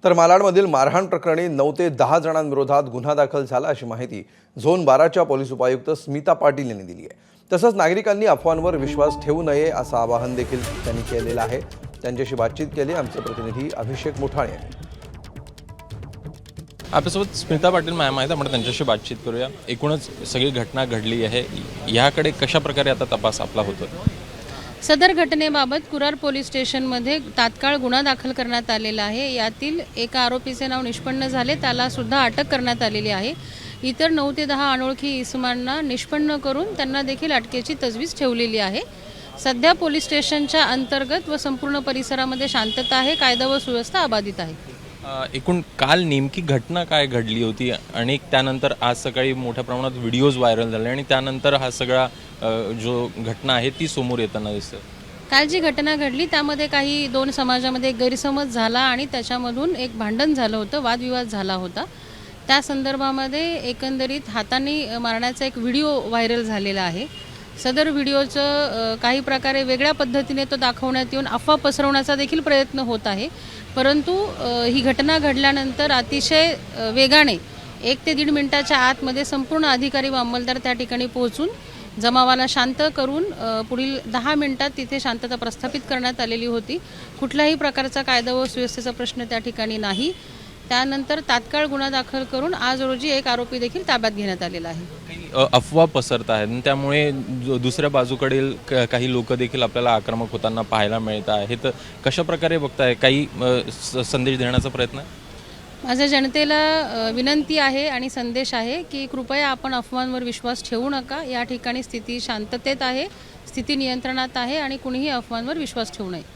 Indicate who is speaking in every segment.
Speaker 1: तर मालाडमधील मारहाण प्रकरणी 9 ते 10 जणांविरोधात गुन्हा दाखल झाला अशी माहिती झोन 12च्या पोलीस उपायुक्त स्मिता पाटील यांनी दिली आहे। तसंच नागरिकांनी अफवांवर विश्वास ठेवू नये असं आवाहन देखील त्यांनी केलेलं आहे। त्यांच्याशी बातचीत केली आमचे प्रतिनिधी अभिषेक मुठाणे यांनी।
Speaker 2: आपल्यासोबत स्मिता पाटील मॅम आहेत, आपण त्यांच्याशी बातचीत करूया। एकूणच सगळी घटना घडली आहे, याकडे कशा प्रकारे आता तपास आपला होतो?
Speaker 3: सदर घटनेबाबत कुरार पोलीस स्टेशनमध्ये तात्काळ गुन्हा दाखल करण्यात आलेला आहे। यातील एका आरोपीचे नाव निष्पन्न झाले, त्याला सुद्धा अटक करण्यात आलेली आहे। इतर 9 ते 10 अनोळखी इसमांना निष्पन्न करून त्यांना देखील अटकेची तजवीज ठेवलेली आहे। सध्या पोलीस स्टेशनच्या अंतर्गत व संपूर्ण परिसरामध्ये शांतता आहे, कायदा व सुव्यवस्था अबाधित आहे।
Speaker 2: एकूण काल नेमकी घटना काय घडली होती आणि त्यानंतर आज सकाळी मोठ्या प्रमाणात व्हिडिओज व्हायरल झाले आणि त्यानंतर हा सगळा जो घटना आहे ती समोर येताना दिसते।
Speaker 3: काल जी घटना घडली त्यामध्ये काही दोन समाजामध्ये एक गैरसमज झाला आणि त्याच्यामधून एक भांडण झालं होतं, वादविवाद झाला होता। त्या संदर्भामध्ये एकंदरीत हाताने मारण्याचा एक व्हिडिओ व्हायरल झालेला आहे। सदर व्हिडिओचं काही प्रकारे वेगळ्या पद्धतीने तो दाखवण्यात येऊन अफवा पसरवण्याचा देखील प्रयत्न होत आहे। परंतु ही घटना घडल्यानंतर अतिशय वेगाने 1 ते 1.5 मिनिटाच्या आतमध्ये संपूर्ण अधिकारी व अंमलदार त्या ठिकाणी पोहोचून जमावाला शांत करून पुढील 10 मिनिटात तिथे शांतता प्रस्थापित करण्यात आलेली होती। कुठल्याही प्रकारचा कायदा व सुव्यवस्थेचा प्रश्न त्या ठिकाणी नाही। त्यानंतर तात्काळ गुन्हा दाखल करून आज रोजी एक आरोपी देखील ताब्यात घेण्यात आलेला आहे।
Speaker 2: अफवा पसरत आहेत, त्यामुळे दुसऱ्या बाजूकडील काही लोक देखील आपल्याला आक्रमक होताना पाहायला मिळत आहेत। कशा प्रकारे बघताय, काही संदेश देण्याचा प्रयत्न?
Speaker 3: माझ्या जनतेला विनंती आहे आणि संदेश आहे की कृपया आपण अफवांवर विश्वास ठेवू नका। या ठिकाणी स्थिती शांततेत आहे, स्थिती नियंत्रणात आहे आणि कुणीही अफवांवर विश्वास ठेवू नये।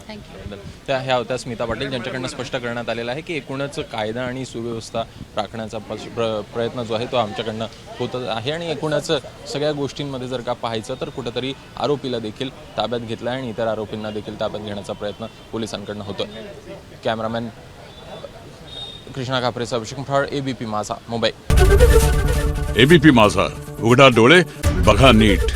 Speaker 3: थँक्यू।
Speaker 2: त्या ह्या होत्या स्मिता पाटील, ज्यांच्याकडनं स्पष्ट करण्यात आलेलं आहे की एकूणच कायदा आणि सुव्यवस्था राखण्याचा प्रयत्न जो आहे तो आमच्याकडनं होत आहे आणि एकूणच सगळ्या गोष्टींमध्ये जर का पाहायचं तर कुठेतरी आरोपीला देखील ताब्यात घेतलं आहे आणि इतर आरोपींना देखील ताब्यात घेण्याचा प्रयत्न पोलिसांकडनं होतो। कॅमेरामॅन कृष्णा कापरेचा अभिषेक मुठाळ, एबीपी माझा, मुंबई।
Speaker 4: एबीपी माझा, उघडा डोळे बघा नीट।